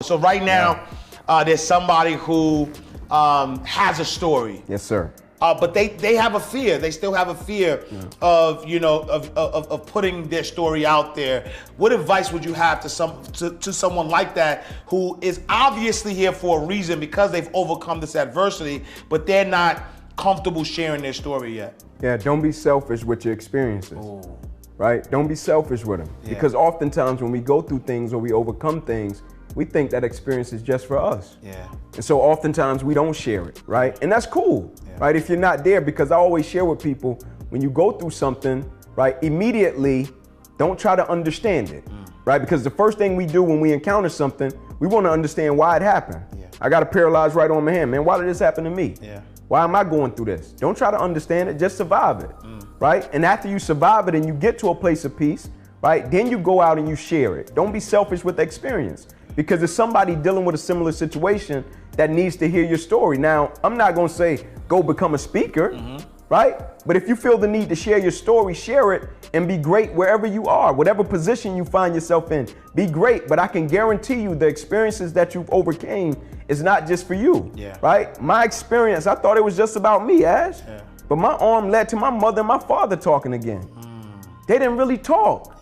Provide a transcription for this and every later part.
So right now, there's somebody who has a story. Yes, sir. But they have a fear. They still have a fear of, you know, of putting their story out there. What advice would you have to someone like that who is obviously here for a reason because they've overcome this adversity, but they're not comfortable sharing their story yet? Yeah, don't be selfish with your experiences. Ooh. Right? Don't be selfish with them. Yeah. Because oftentimes when we go through things or we overcome things, we think that experience is just for us. Yeah. And so oftentimes we don't share it, right? And that's cool, right? If you're not there, because I always share with people, when you go through something, right, immediately don't try to understand it, right? Because the first thing we do when we encounter something, we want to understand why it happened. Yeah. I got a paralyzed right arm and hand, man. Why did this happen to me? Yeah. Why am I going through this? Don't try to understand it, just survive it, right? And after you survive it and you get to a place of peace, right, then you go out and you share it. Don't be selfish with the experience. Because there's somebody dealing with a similar situation that needs to hear your story. Now, I'm not gonna say go become a speaker, right? But if you feel the need to share your story, share it and be great wherever you are, whatever position you find yourself in, be great. But I can guarantee you the experiences that you've overcame is not just for you, right? My experience, I thought it was just about me, Ash. Yeah. But my arm led to my mother and my father talking again. They didn't really talk.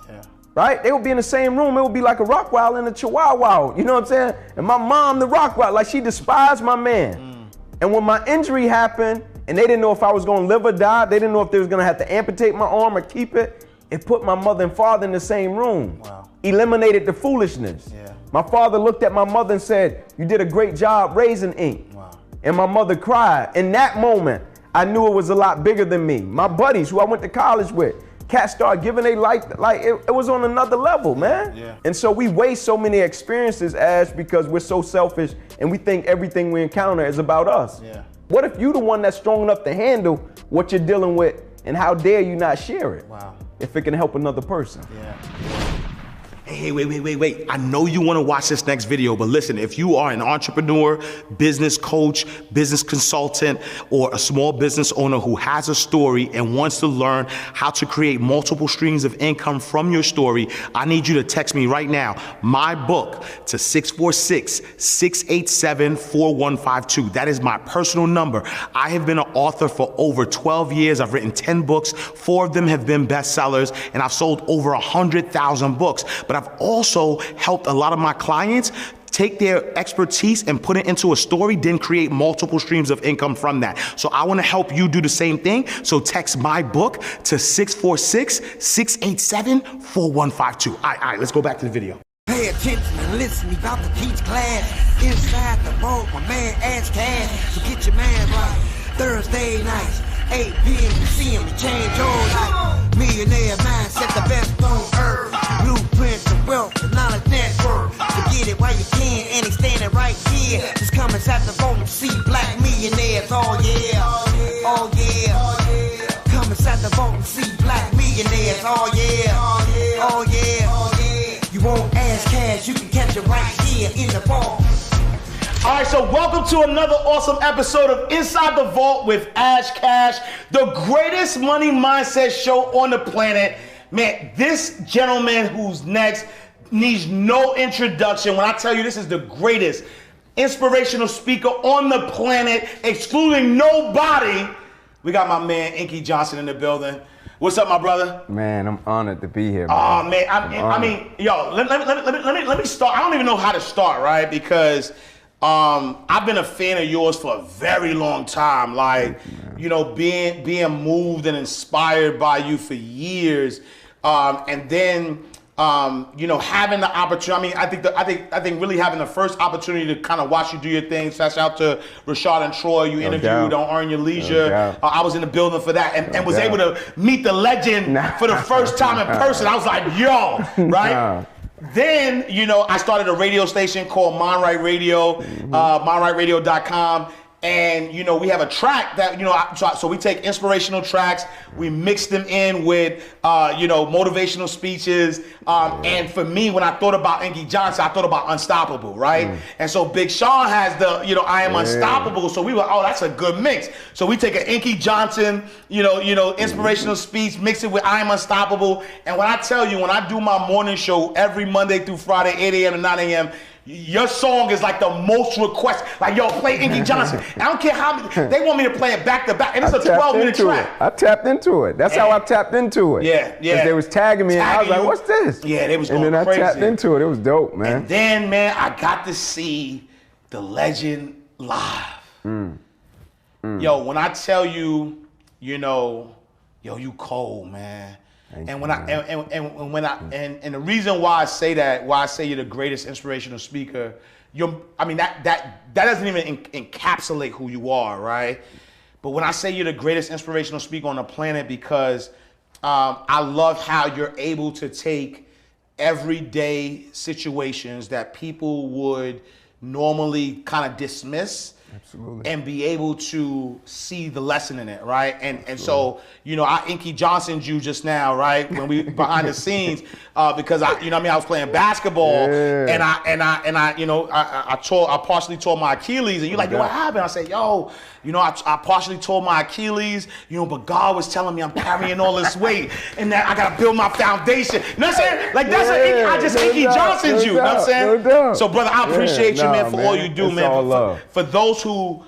Right? They would be in the same room. It would be like a Rockwell and a Chihuahua. You know what I'm saying? And my mom, the Rockwell, like she despised my man. And when my injury happened and they didn't know if I was going to live or die, they didn't know if they was going to have to amputate my arm or keep it, it put my mother and father in the same room. Wow. Eliminated the foolishness. Yeah. My father looked at my mother and said, "You did a great job raising Ink." Wow. And my mother cried. In that moment, I knew it was a lot bigger than me. My buddies who I went to college with, cats started giving their life, like it was on another level, man. Yeah. And so we waste so many experiences, Ash, because we're so selfish and we think everything we encounter is about us. Yeah. What if you the one that's strong enough to handle what you're dealing with, and how dare you not share it? Wow. If it can help another person. Yeah. Hey, wait. I know you want to watch this next video, but listen, if you are an entrepreneur, business coach, business consultant, or a small business owner who has a story and wants to learn how to create multiple streams of income from your story, I need you to text me right now, my book, to 646-687-4152. That is my personal number. I have been an author for over 12 years. I've written 10 books. 4 of them have been bestsellers, and I've sold over 100,000 books. But I've also helped a lot of my clients take their expertise and put it into a story, then create multiple streams of income from that. So I want to help you do the same thing. So text my book to 646-687-4152. All right, let's go back to the video. Pay attention and listen, we about to teach class. Inside the vault, my man Ash Cash. So get your man right. Thursday nights, 8 p.m. you see him, change your life. Millionaire mindset, the best on earth. Blueprints of wealth, the knowledge network. So get it while you can, and he's standing right here. Just come inside the vault and see black millionaires. Oh yeah, oh yeah. Come inside the vault and see black millionaires. Oh yeah, oh yeah. You won't ask cash, you can catch it right here in the vault. All right, so welcome to another awesome episode of Inside the Vault with Ash Cash, the greatest money mindset show on the planet. Man, this gentleman who's next needs no introduction. When I tell you this is the greatest inspirational speaker on the planet, excluding nobody, we got my man Inky Johnson in the building. What's up, my brother? Man, I'm honored to be here, man. Oh, man, I mean, yo, let me start. I don't even know how to start, right? Because I've been a fan of yours for a very long time. Like, you know, being moved and inspired by you for years, and then you know, having the opportunity. I mean, I think really having the first opportunity to kind of watch you do your thing. Shout out to Rashad and Troy. You interviewed on Earn Your Leisure. I was in the building for that and was able to meet the legend for the first time in person. I was like, yo, right? Then, you know, I started a radio station called Mind Right Radio, mindrightradio.com. And, you know, we have a track that, you know, so we take inspirational tracks, we mix them in with, you know, motivational speeches. And for me, when I thought about Inky Johnson, I thought about Unstoppable, right? And so Big Sean has the, you know, I Am Unstoppable. So we were, oh, that's a good mix. So we take an Inky Johnson, you know, inspirational speech, mix it with I Am Unstoppable. And when I tell you, when I do my morning show every Monday through Friday, 8 a.m. to 9 a.m., your song is like the most requested. Like, yo, play Inky Johnson. I don't care how many, they want me to play it back to back, and it's a 12-minute track. I tapped into it. That's how I tapped into it. Yeah. Because they was tagging me, and I was like, what's this? Yeah, they was going crazy. And then I tapped into it. It was dope, man. And then, man, I got to see the legend live. Yo, when I tell you, you know, yo, you cold, man. And the reason why I say that, why I say you're the greatest inspirational speaker, that doesn't even encapsulate who you are, right? But when I say you're the greatest inspirational speaker on the planet, because I love how you're able to take everyday situations that people would normally kind of dismiss. Absolutely. And be able to see the lesson in it, right? And so, you know, I Inky Johnsoned you just now, right? When we behind the scenes, because I was playing basketball, and I partially tore my Achilles, and you're like, yo, what happened? I said, yo, you know, I partially tore my Achilles, you know, but God was telling me I'm carrying all this weight, and that I gotta build my foundation. You know what I'm saying? Like I just Inky Johnsoned you. You know what I'm saying? So, brother, I appreciate you, man, for all you do, man. All love. For those who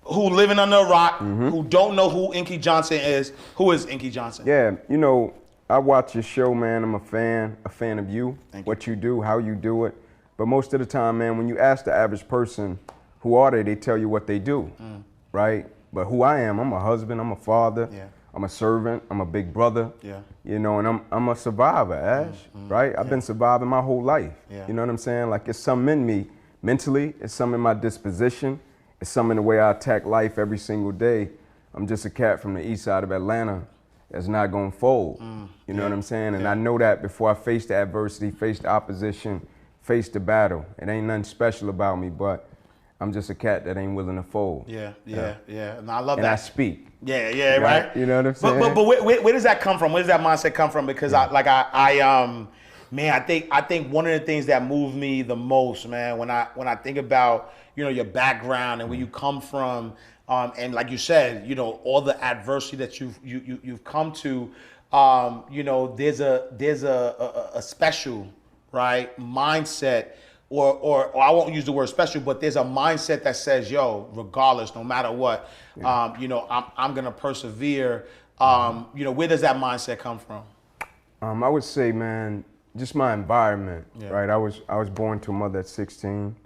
living under a rock, who don't know who Inky Johnson is, who is Inky Johnson? Yeah, you know, I watch your show, man. I'm a fan of you, what you do, how you do it. But most of the time, man, when you ask the average person, who are they tell you what they do, right? But who I am, I'm a husband, I'm a father, I'm a servant, I'm a big brother, you know, and I'm a survivor, Ash, right? I've been surviving my whole life, you know what I'm saying? Like, it's something in me mentally, it's something in my disposition, it's something in the way I attack life every single day. I'm just a cat from the east side of Atlanta that's not gonna fold. You know what I'm saying? And I know that before I face the adversity, face the opposition, face the battle. It ain't nothing special about me, but I'm just a cat that ain't willing to fold. Yeah. And I love that. And I speak. Yeah, right? You know what I'm saying? But where does that come from? Where does that mindset come from? Because I think one of the things that moved me the most, man, when I think about, you know, your background and where you come from, and like you said, you know, all the adversity that you've come to, you know, there's a special, right, mindset, or I won't use the word special, but there's a mindset that says, yo, regardless, no matter what, you know, I'm gonna persevere. You know, where does that mindset come from? I would say, man, just my environment, right? I was born to a mother at 16.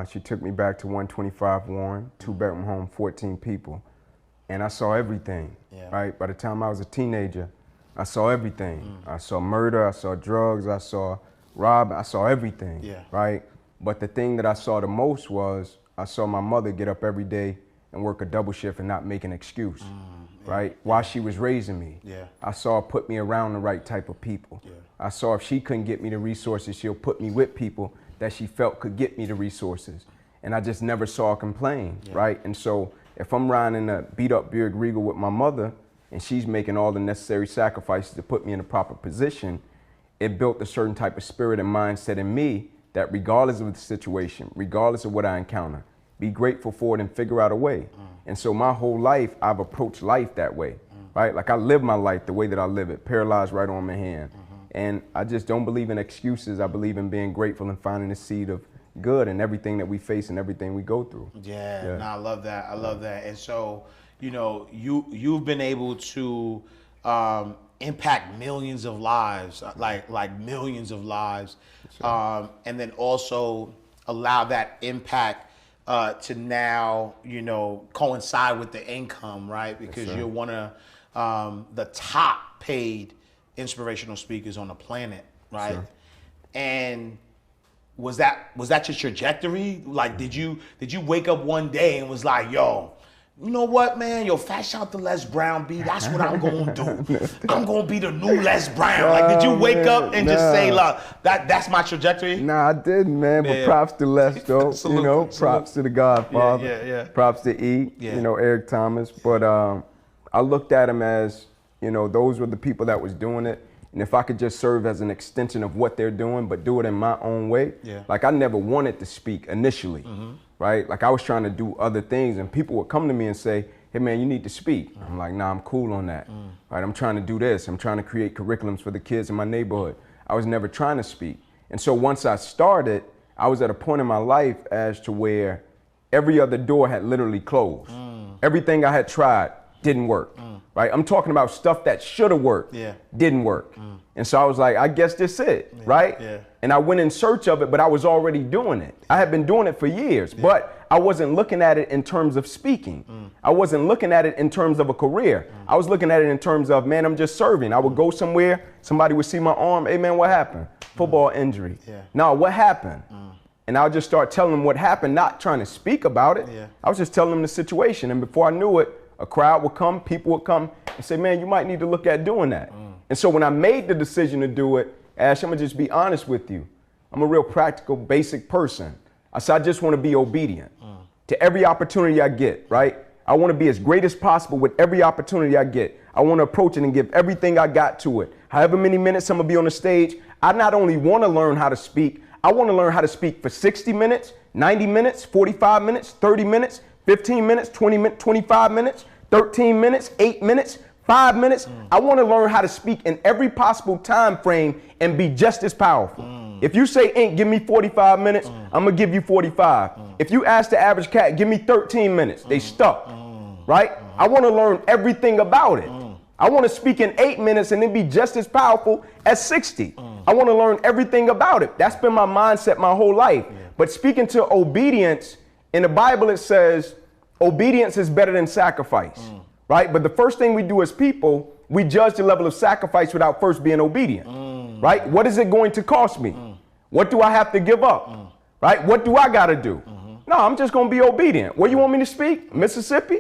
She took me back to 125 Warren, 2-bedroom home, 14 people. And I saw everything, right? By the time I was a teenager, I saw everything. I saw murder, I saw drugs, I saw robbing, I saw everything, right? But the thing that I saw the most was I saw my mother get up every day and work a double shift and not make an excuse, right? While she was raising me. I saw her put me around the right type of people. I saw if she couldn't get me the resources, she'll put me with people that she felt could get me the resources. And I just never saw her complain, right? And so if I'm riding in a beat up Buick Regal with my mother and she's making all the necessary sacrifices to put me in a proper position, it built a certain type of spirit and mindset in me that regardless of the situation, regardless of what I encounter, be grateful for it and figure out a way. And so my whole life, I've approached life that way, right? Like I live my life the way that I live it, paralyzed right on my hand. And I just don't believe in excuses. I believe in being grateful and finding the seed of good in everything that we face and everything we go through. No, I love that. I love that. And so, you know, you've been able to impact millions of lives, like millions of lives, and then also allow that impact to now, you know, coincide with the income, right? Because you're one of the top paid inspirational speakers on the planet, right? And was that your trajectory? Like, did you wake up one day and was like, yo, you know what, man? Yo, fat shout to Les Brown B. That's what I'm gonna do. I'm gonna be the new Les Brown. Like, did you wake up and just say, look, that's my trajectory? Nah, I didn't, man. But props to Les, though. You know, props to the Godfather. Props to E. You know, Eric Thomas. But I looked at him as, you know, those were the people that was doing it. And if I could just serve as an extension of what they're doing, but do it in my own way. Like, I never wanted to speak initially, right? Like, I was trying to do other things, and people would come to me and say, hey, man, you need to speak. I'm like, nah, I'm cool on that. Right? I'm trying to do this. I'm trying to create curriculums for the kids in my neighborhood. I was never trying to speak. And so once I started, I was at a point in my life as to where every other door had literally closed. Everything I had tried didn't work, right? I'm talking about stuff that should have worked, didn't work. And so I was like, I guess this is it, right? And I went in search of it, but I was already doing it. I had been doing it for years, but I wasn't looking at it in terms of speaking. I wasn't looking at it in terms of a career. I was looking at it in terms of, man, I'm just serving. I would go somewhere, somebody would see my arm, hey man, what happened? Football injury. No, what happened? And I'll just start telling them what happened, not trying to speak about it. I was just telling them the situation. And before I knew it, a crowd would come, people would come and say, man, you might need to look at doing that. And so when I made the decision to do it, Ash, I'm gonna just be honest with you. I'm a real practical, basic person. I said, I just wanna be obedient to every opportunity I get, right? I wanna be as great as possible with every opportunity I get. I wanna approach it and give everything I got to it. However many minutes I'm gonna be on the stage, I not only wanna learn how to speak, I wanna learn how to speak for 60 minutes, 90 minutes, 45 minutes, 30 minutes, 15 minutes, 20 minutes, 25 minutes, 13 minutes, 8 minutes, 5 minutes. I want to learn how to speak in every possible time frame and be just as powerful. If you say, Ink, give me 45 minutes, I'm going to give you 45. If you ask the average cat, give me 13 minutes, they stuck, right? I want to learn everything about it. I want to speak in 8 minutes and then be just as powerful as 60. I want to learn everything about it. That's been my mindset my whole life. But speaking to obedience, in the Bible it says, obedience is better than sacrifice, right? But the first thing we do as people, we judge the level of sacrifice without first being obedient, right? What is it going to cost me? What do I have to give up, right? What do I got to do? No, I'm just going to be obedient. Where you want me to speak? Mississippi?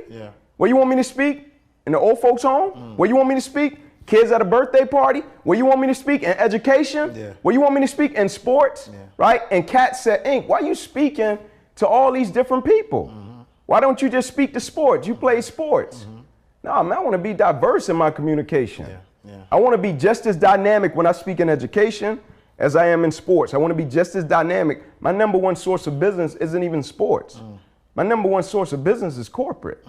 Where you want me to speak? In the old folks home? Where you want me to speak? Kids at a birthday party? Where you want me to speak? In education? Where you want me to speak? In sports, right? And Kat said, Ink, why are you speaking to all these different people? Why don't you just speak to sports? You play sports. No, man, I want to be diverse in my communication. I want to be just as dynamic when I speak in education as I am in sports. I want to be just as dynamic. My number one source of business isn't even sports. My number one source of business is corporate,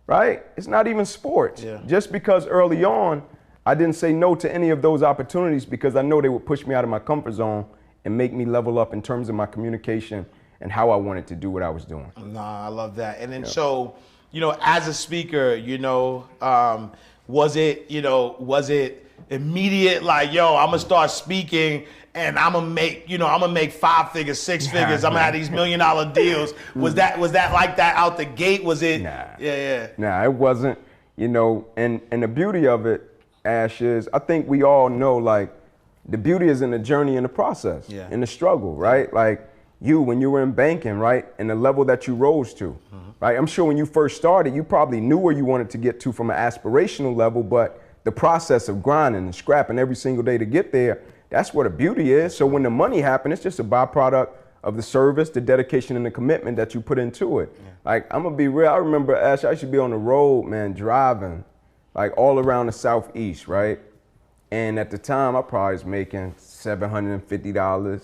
right? It's not even sports. Just because early on, I didn't say no to any of those opportunities because I know they would push me out of my comfort zone and make me level up in terms of my communication and how I wanted to do what I was doing. Nah, I love that. And then so, you know, as a speaker, you know, was it immediate like, yo, I'm gonna start speaking and I'm gonna make 5 figures, 6 figures. I'm gonna have these $1 million deals. Was that like that out the gate? Was it? Nah. Nah, it wasn't. You know, and the beauty of it, Ash, is I think we all know, like, the beauty is in the journey and the process, in the struggle, right? Like, when you were in banking, right, and the level that you rose to, right? I'm sure when you first started, you probably knew where you wanted to get to from an aspirational level, but the process of grinding and scrapping every single day to get there, that's where the beauty is. So when the money happens, it's just a byproduct of the service, the dedication, and the commitment that you put into it. Like, I'm gonna be real, I remember, Ash, I used to be on the road, man, driving, like all around the Southeast, right? And at the time, I probably was making $750,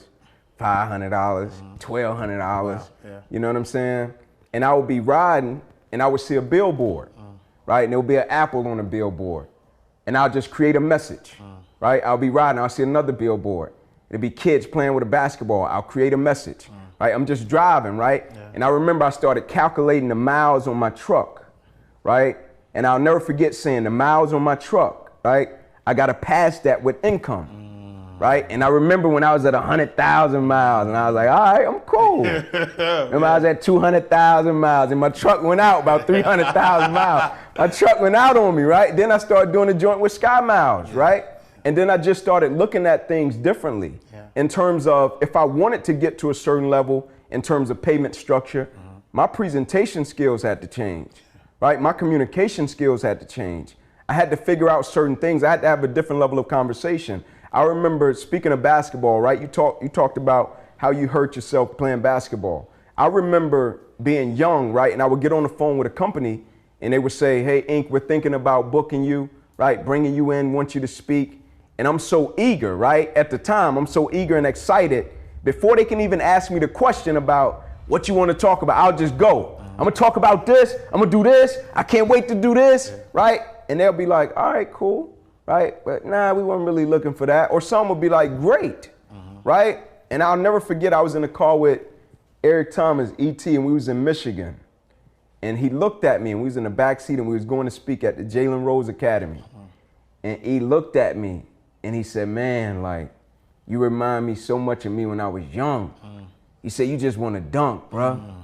$500, $1,200, you know what I'm saying? And I would be riding and I would see a billboard, right? And there would be an apple on the billboard. And I'll just create a message, right? I'll be riding, I'll see another billboard. It'll be kids playing with a basketball. I'll create a message, right? I'm just driving, right? And I remember I started calculating the miles on my truck, right? And I'll never forget saying the miles on my truck, right? I gotta pass that with income. Right? And I remember when I was at 100,000 miles and I was like, all right, I'm cool. Remember I was at 200,000 miles and my truck went out about 300,000 miles. My truck went out on me, right? Then I started doing a joint with Sky Miles, right? And then I just started looking at things differently in terms of if I wanted to get to a certain level in terms of payment structure, my presentation skills had to change, right? My communication skills had to change. I had to figure out certain things. I had to have a different level of conversation. I remember, speaking of basketball, right? You talked about how you hurt yourself playing basketball. I remember being young, right? And I would get on the phone with a company and they would say, hey, Ink, we're thinking about booking you, right? Bringing you in, want you to speak. And I'm so eager, right? At the time, I'm so eager and excited. Before they can even ask me the question about what you want to talk about, I'll just go. I'm going to talk about this. I'm going to do this. I can't wait to do this, right? And they'll be like, all right, cool. Right? But nah, we weren't really looking for that. Or some would be like, great, right? And I'll never forget, I was in a car with Eric Thomas, E.T., and we was in Michigan. And he looked at me, and we was in the back seat, and we was going to speak at the Jalen Rose Academy. And he looked at me, and he said, man, like, you remind me so much of me when I was young. He said, you just want to dunk, bro.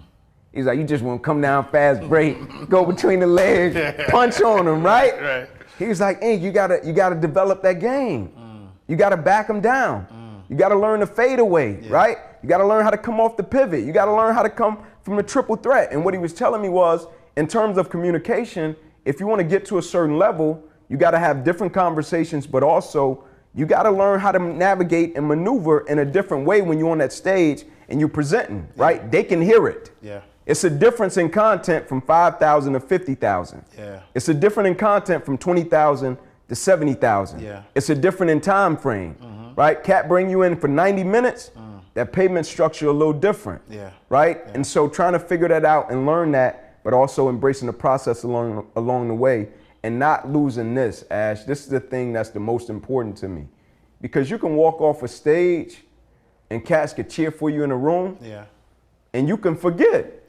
He's like, you just want to come down fast break, go between the legs, punch on them, right? Right. He was like, Ink, you gotta develop that game. You gotta back them down. You gotta learn to fade away, right? You gotta learn how to come off the pivot. You gotta learn how to come from a triple threat. And what he was telling me was, in terms of communication, if you want to get to a certain level, you gotta have different conversations, but also you gotta learn how to navigate and maneuver in a different way when you're on that stage and you're presenting, right? They can hear it. Yeah. It's a difference in content from 5,000 to 50,000. Yeah. It's a different in content from 20,000 to 70,000. Yeah. It's a different in time frame, right? Cat bring you in for 90 minutes, that payment structure a little different, right? Yeah. And so trying to figure that out and learn that, but also embracing the process along the way and not losing this, Ash. This is the thing that's the most important to me. Because you can walk off a stage and cats could cheer for you in a room, and you can forget,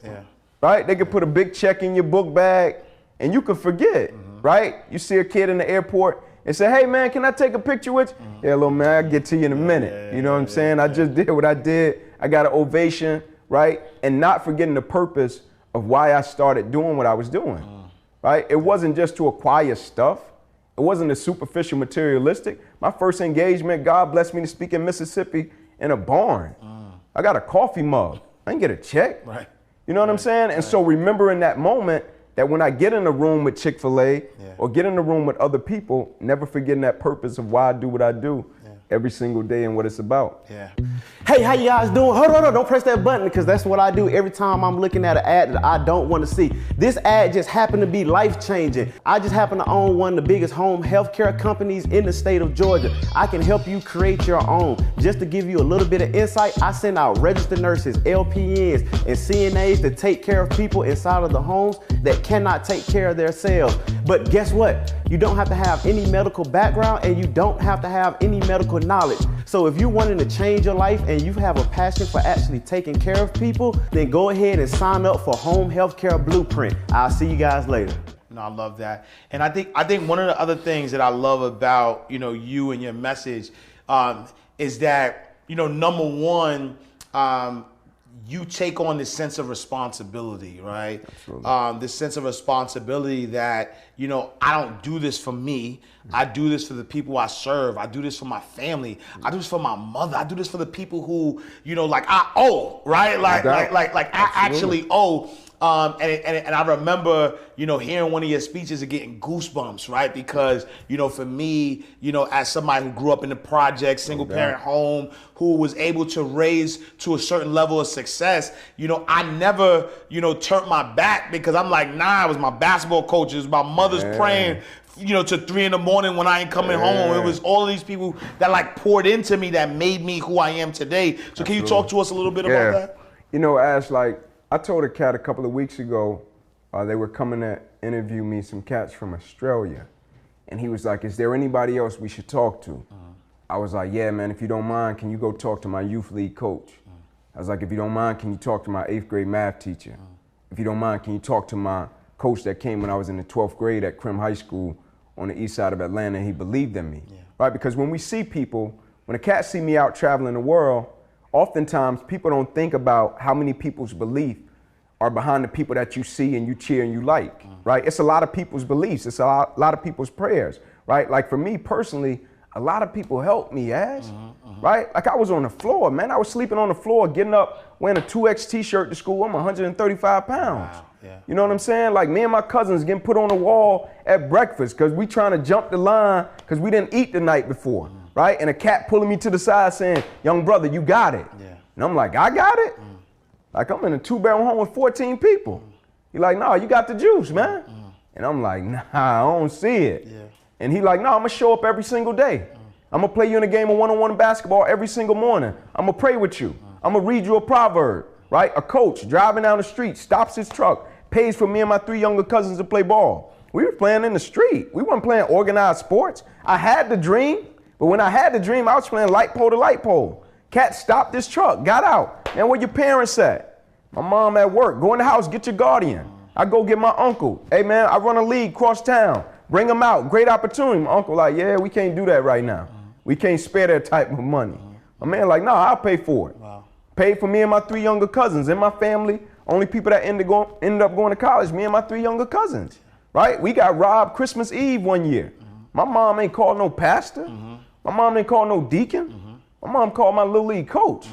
right? They could put a big check in your book bag and you can forget, right? You see a kid in the airport and say, hey man, can I take a picture with you? Yeah, little man, I'll get to you in a minute. You know what I'm saying? I just did what I did. I got an ovation, right? And not forgetting the purpose of why I started doing what I was doing, right? It wasn't just to acquire stuff. It wasn't a superficial materialistic. My first engagement, God blessed me to speak in Mississippi in a barn. I got a coffee mug. I didn't get a check. Right. You know what I'm saying? And so remembering that moment that when I get in a room with Chick-fil-A or get in a room with other people, never forgetting that purpose of why I do what I do every single day and what it's about. Yeah. Hey, how you guys doing? Hold on, don't press that button because that's what I do every time I'm looking at an ad that I don't want to see. This ad just happened to be life-changing. I just happen to own one of the biggest home healthcare companies in the state of Georgia. I can help you create your own. Just to give you a little bit of insight, I send out registered nurses, LPNs, and CNAs to take care of people inside of the homes that cannot take care of themselves. But guess what? You don't have to have any medical background and you don't have to have any medical knowledge. So if you're wanting to change your life and you have a passion for actually taking care of people, then go ahead and sign up for Home Healthcare Blueprint. I'll see you guys later. No, I love that. And I think one of the other things that I love about, you and your message is that, number one, you take on this sense of responsibility, right? This sense of responsibility that, I don't do this for me. I do this for the people I serve. I do this for my family. I do this for my mother. I do this for the people who, I owe, right? I actually owe. And I remember, hearing one of your speeches and getting goosebumps, right? Because, for me, as somebody who grew up in the project, single parent home, who was able to raise to a certain level of success, I never, turned my back because I'm like, nah, it was my basketball coaches, my mother's praying, to 3 a.m. when I ain't coming home. It was all of these people that poured into me that made me who I am today. So can you talk to us a little bit about that? Ash, I told a cat a couple of weeks ago, they were coming to interview me, some cats from Australia. And he was like, is there anybody else we should talk to? I was like, yeah, man, if you don't mind, can you go talk to my youth league coach? I was like, if you don't mind, can you talk to my 8th grade math teacher? If you don't mind, can you talk to my coach that came when I was in the 12th grade at Crim High School on the east side of Atlanta? He believed in me, right? Because when we see people, when a cat see me out traveling the world, oftentimes people don't think about how many people's belief are behind the people that you see and you cheer and you like, right? It's a lot of people's beliefs. It's a lot of people's prayers, right? Like for me personally, a lot of people helped me, Ash, right? Like I was on the floor, man. I was sleeping on the floor, getting up, wearing a 2X t-shirt to school. I'm 135 pounds. Wow. Yeah. You know what I'm saying? Like me and my cousins getting put on the wall at breakfast because we trying to jump the line because we didn't eat the night before, right? And a cat pulling me to the side saying, young brother, you got it. Yeah. And I'm like, I got it? Like I'm in a 2-bedroom home with 14 people. He like, no, you got the juice, man. And I'm like, nah, I don't see it. Yeah. And he like, no, I'm gonna show up every single day. I'm gonna play you in a game of one-on-one basketball every single morning. I'm gonna pray with you. I'm gonna read you a proverb, right? A coach driving down the street, stops his truck, pays for me and my 3 younger cousins to play ball. We were playing in the street. We weren't playing organized sports. I had the dream, but when I had the dream, I was playing light pole to light pole. Cat stopped this truck, got out. Man, where your parents at? My mom at work. Go in the house, get your guardian. I go get my uncle. Hey man, I run a league cross town. Bring him out. Great opportunity. My uncle like, yeah, we can't do that right now. We can't spare that type of money. My man like, nah, I'll pay for it. Wow. Paid for me and my 3 younger cousins. In my family, only people that ended up going to college, me and my 3 younger cousins. Right? We got robbed Christmas Eve one year. My mom ain't called no pastor. My mom ain't called no deacon. My mom called my little league coach.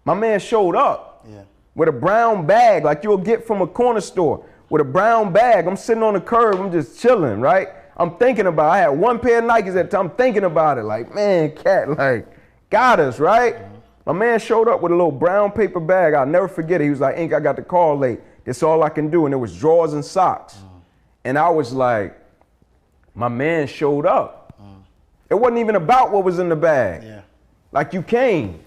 My man showed up with a brown bag like you'll get from a corner store. With a brown bag, I'm sitting on the curb, I'm just chilling, right? I'm thinking about it. I had 1 pair of Nikes at the time, I'm thinking about it. Like, man, Cat, like, got us, right? My man showed up with a little brown paper bag. I'll never forget it. He was like, Ink, I got the call late. That's all I can do. And it was drawers and socks. And I was like, my man showed up. It wasn't even about what was in the bag. Yeah. Like, you came,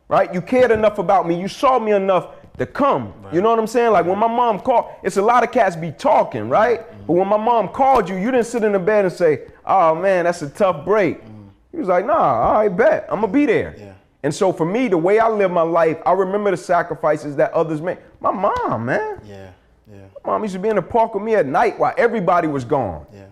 right? You cared enough about me. You saw me enough to come. Right. You know what I'm saying? Like when my mom called, it's a lot of cats be talking, right? But when my mom called you, you didn't sit in the bed and say, oh man, that's a tough break. He was like, nah, all right, bet, I'm gonna be there. Yeah. And so for me, the way I live my life, I remember the sacrifices that others made. My mom, man. Yeah, yeah. My mom used to be in the park with me at night while everybody was gone. Yeah.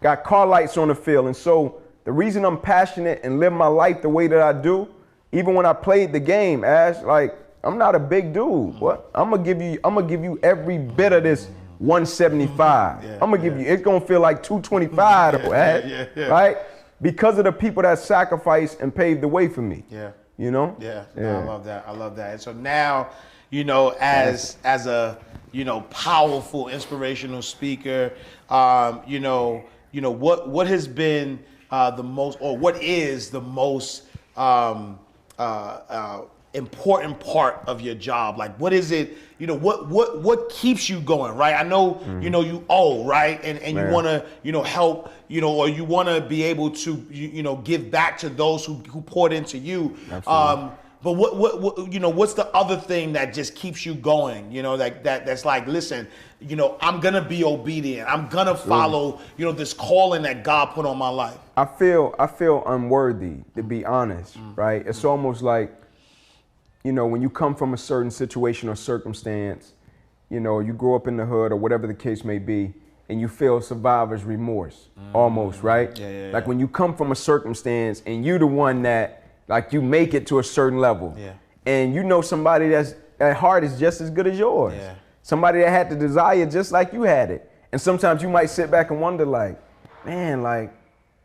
Got car lights on the field. And so the reason I'm passionate and live my life the way that I do, even when I played the game, Ash, like, I'm not a big dude. What? I'm gonna give you every bit of this 175. I'm gonna give you, it's gonna feel like 225 right? Because of the people that sacrificed and paved the way for me. Yeah. You know? Yeah. No, I love that. I love that. And so now, you know, as a, you know, powerful, inspirational speaker, you know, what has been the most, or what is the most important part of your job? Like, what is it, you know, what keeps you going, right? I know, you know, you owe, right? And you want to, you know, help, you know, or you want to be able to, you know, give back to those who poured into you. Absolutely. But what, you know, what's the other thing that just keeps you going? You know, that's like, listen, you know, I'm going to be obedient. I'm going to follow, you know, this calling that God put on my life. I feel unworthy, to be honest, right? It's almost like, you know, when you come from a certain situation or circumstance, you know, you grow up in the hood or whatever the case may be, and you feel survivor's remorse, almost, right? Like when you come from a circumstance and you're the one that, like, you make it to a certain level, and you know somebody that's at heart is just as good as yours. Somebody that had the desire just like you had it. And sometimes you might sit back and wonder, like, man, like,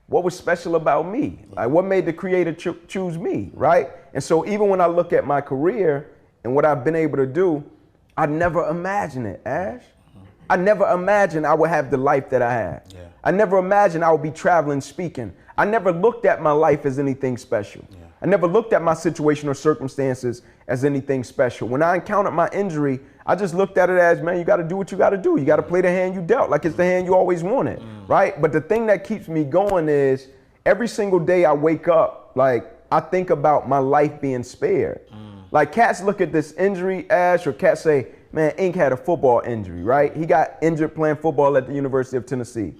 what was special about me? Like, what made the Creator choose me, right? And so even when I look at my career and what I've been able to do, I never imagined it, Ash. I never imagined I would have the life that I had. I never imagined I would be traveling, speaking. I never looked at my life as anything special. I never looked at my situation or circumstances as anything special. When I encountered my injury, I just looked at it as, man, you got to do what you got to do. You got to play the hand you dealt, like it's the hand you always wanted, right? But the thing that keeps me going is every single day I wake up, like, I think about my life being spared. Like, cats look at this injury, Ash, or cats say, man, Ink had a football injury, right? He got injured playing football at the University of Tennessee.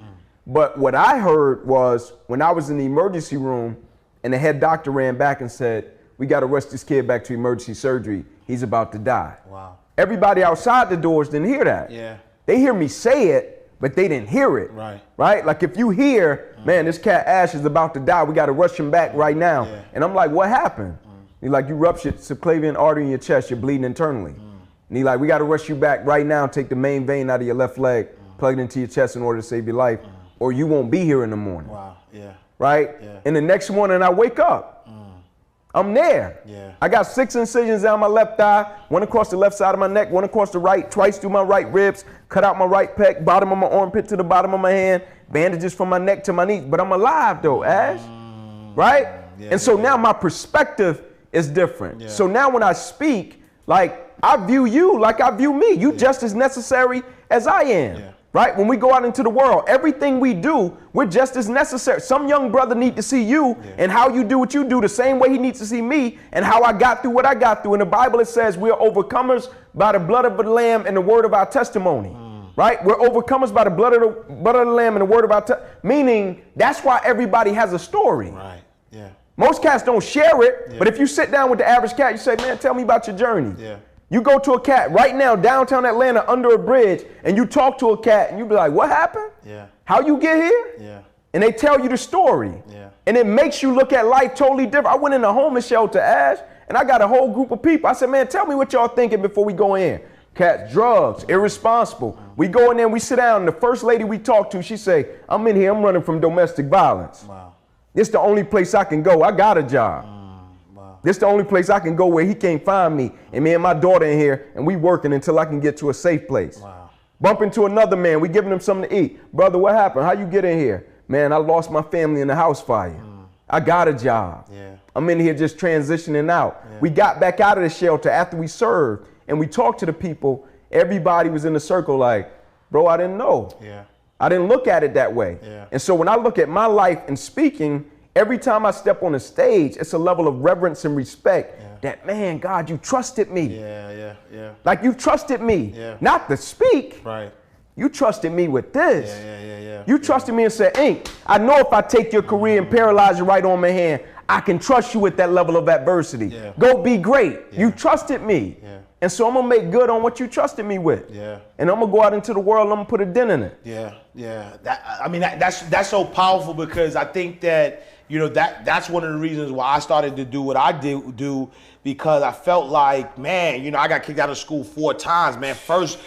But what I heard was when I was in the emergency room and the head doctor ran back and said, we got to rush this kid back to emergency surgery. He's about to die. Wow. Everybody outside the doors didn't hear that. Yeah. They hear me say it, but they didn't hear it. Right. Right? Like if you hear, man, this cat Ash is about to die. We got to rush him back right now. Yeah. And I'm like, what happened? He's like, you ruptured subclavian artery in your chest. You're bleeding internally. And he's like, we got to rush you back right now. Take the main vein out of your left leg, plug it into your chest in order to save your life, or you won't be here in the morning. Wow. Yeah. Right? Yeah. And the next morning I wake up. I'm there. Yeah. I got 6 incisions down my left thigh, one across the left side of my neck, one across the right, twice through my right ribs, cut out my right pec, bottom of my armpit to the bottom of my hand, bandages from my neck to my knees. But I'm alive though, Ash. Right? Yeah, and so now my perspective is different. Yeah. So now when I speak, like, I view you like I view me. You just as necessary as I am. Yeah. Right? When we go out into the world, everything we do, we're just as necessary. Some young brother need to see you and how you do what you do the same way he needs to see me and how I got through what I got through. In the Bible, it says we're overcomers by the blood of the Lamb and the word of our testimony. Right? We're overcomers by the blood of the Lamb and the word of our testimony. Meaning, that's why everybody has a story. Right. Yeah. Most cats don't share it, but if you sit down with the average cat, you say, man, tell me about your journey. You go to a cat right now, downtown Atlanta, under a bridge, and you talk to a cat, and you be like, what happened? How you get here? And they tell you the story. And it makes you look at life totally different. I went in a homeless shelter, Ash, and I got a whole group of people. I said, man, tell me what y'all thinking before we go in. Cats, drugs, irresponsible. We go in there and we sit down, and the first lady we talk to, she say, I'm in here, I'm running from domestic violence. This the only place I can go. I got a job. This the only place I can go where he can't find me. And me and my daughter in here, and we working until I can get to a safe place. Bump into another man, we giving him something to eat. Brother, what happened? How you get in here? Man, I lost my family in the house fire. I got a job. I'm in here just transitioning out. We got back out of the shelter after we served, and we talked to the people. Everybody was in the circle like, bro, I didn't know. I didn't look at it that way. And so when I look at my life and speaking, every time I step on a stage, it's a level of reverence and respect that, man, God, you trusted me. Like you trusted me, not to speak. You trusted me with this. You trusted me and said, Ink, I know if I take your career and paralyze your right arm and hand, I can trust you with that level of adversity. Go be great. You trusted me. And so I'm gonna make good on what you trusted me with. And I'm gonna go out into the world and I'm gonna put a dent in it. That's so powerful, because I think that, you know, that's one of the reasons why I started to do what I do, because I felt like, man, you know, I got kicked out of school 4 times, man. First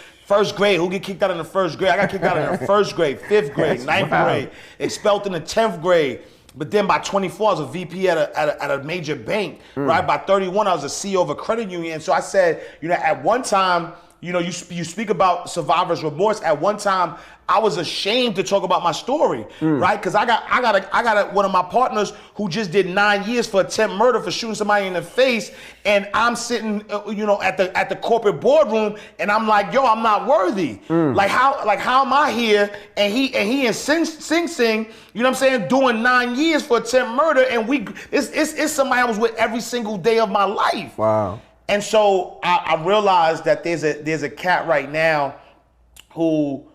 grade, who get kicked out in the first grade? I got kicked out in the first grade, 5th grade, 9th grade, expelled in the 10th grade. But then by 24, I was a VP at a major bank, right? By 31, I was a CEO of a credit union. And so I said, you know, at one time, you know, you speak about survivor's remorse. At one time, I was ashamed to talk about my story, right? Because I got one of my partners who just did 9 years for attempt murder for shooting somebody in the face, and I'm sitting, you know, at the corporate boardroom, and I'm like, yo, I'm not worthy. Like how am I here? And he in Sing Sing, you know what I'm saying, doing 9 years for attempt murder, and it's somebody I was with every single day of my life. Wow. And so I realized that there's a cat right now who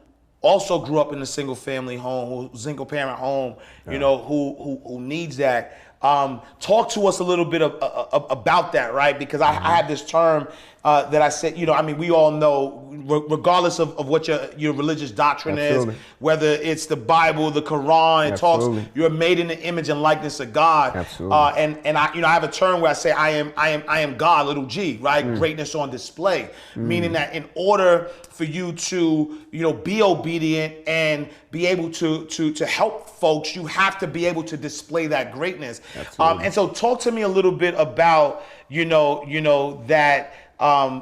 also grew up in a single family home, single parent home, you know, who needs that. Talk to us a little bit about that, right? Because I had this term that I said, you know, I mean, we all know, regardless of what your religious doctrine is, whether it's the Bible, the Quran, it talks, you're made in the image and likeness of God. And I, you know, I have a term where I say, I am God, little g, right? Greatness on display, meaning that in order for you to, you know, be obedient and be able to help folks, you have to be able to display that greatness. And so talk to me a little bit about, you know, that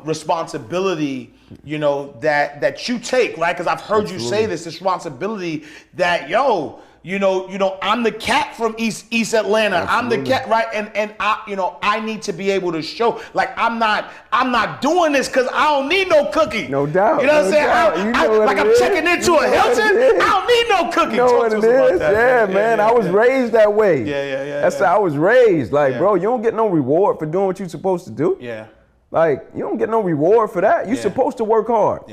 responsibility, you know, that you take, right? Because I've heard you say this responsibility that, yo, you know, I'm the cat from East Atlanta. I'm the cat, right? And I, you know, I need to be able to show, like, I'm not doing this because I don't need no cookie. No doubt. You know what I'm saying? Like I'm checking into a Hilton. I don't need no cookie. You know what it is? Yeah, man. I was raised that way. Yeah. That's how I was raised. Like, bro, you don't get no reward for doing what you're supposed to do. Like, you don't get no reward for that. You're supposed to work hard.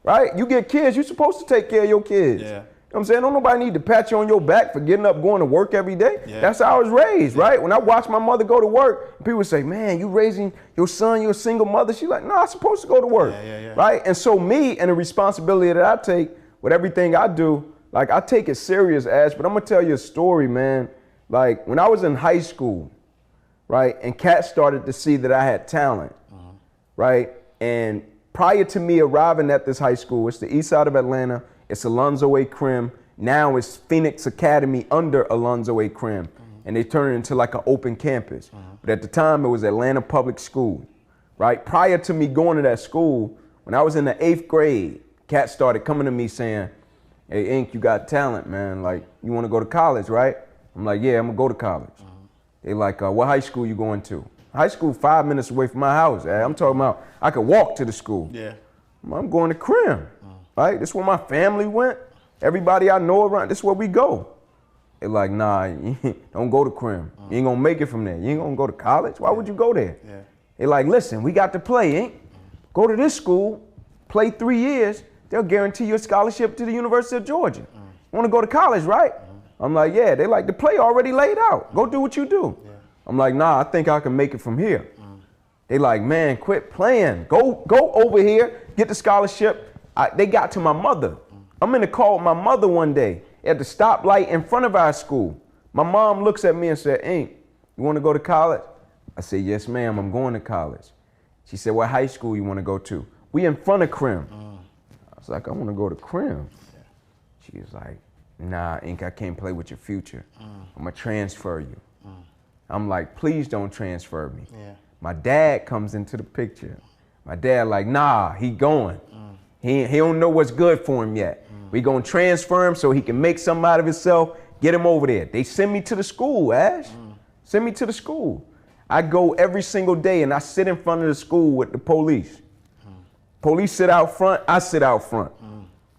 Right? You get kids, you're supposed to take care of your kids. You know what I'm saying? Don't nobody need to pat you on your back for getting up, going to work every day. That's how I was raised, right? When I watched my mother go to work, people would say, man, you raising your son, you're a single mother. She's like, no, I'm supposed to go to work, right? And so me and the responsibility that I take with everything I do, like I take it serious, Ash, but I'm gonna tell you a story, man. Like when I was in high school, right, and Kat started to see that I had talent, right? And prior to me arriving at this high school, it's the east side of Atlanta, it's Alonzo A. Krim. Now it's Phoenix Academy under Alonzo A. Krim. And they turned it into like an open campus. But at the time, it was Atlanta Public School, right? Prior to me going to that school, when I was in the 8th grade, Kat started coming to me saying, hey, Ink, you got talent, man. Like, you want to go to college, right? I'm like, yeah, I'm going to go to college. They like, what high school you going to? High school 5 minutes away from my house. I'm talking about I could walk to the school. I'm going to Krim. Right? This is where my family went. Everybody I know around, this is where we go. They're like, nah, don't go to Krim. You ain't gonna make it from there. You ain't gonna go to college. Why would you go there? They're like, listen, we got to play, Ink. Go to this school, play 3 years, they'll guarantee you a scholarship to the University of Georgia. You wanna go to college, right? I'm like, yeah, they like the play already laid out. Go do what you do. I'm like, nah, I think I can make it from here. They like, man, quit playing. Go over here, get the scholarship. They got to my mother. I'm in the car with my mother one day at the stoplight in front of our school. My mom looks at me and said, Ink, you want to go to college? I said, yes, ma'am, I'm going to college. She said, what high school you want to go to? We in front of Crim. I was like, I want to go to Crim. She was like, nah, Ink, I can't play with your future. I'm going to transfer you. I'm like, please don't transfer me. My dad comes into the picture. My dad like, nah, he going. He don't know what's good for him yet. We gonna transfer him so he can make something out of himself, get him over there. They send me to the school, Ash. Send me to the school. I go every single day and I sit in front of the school with the police. Police sit out front, I sit out front.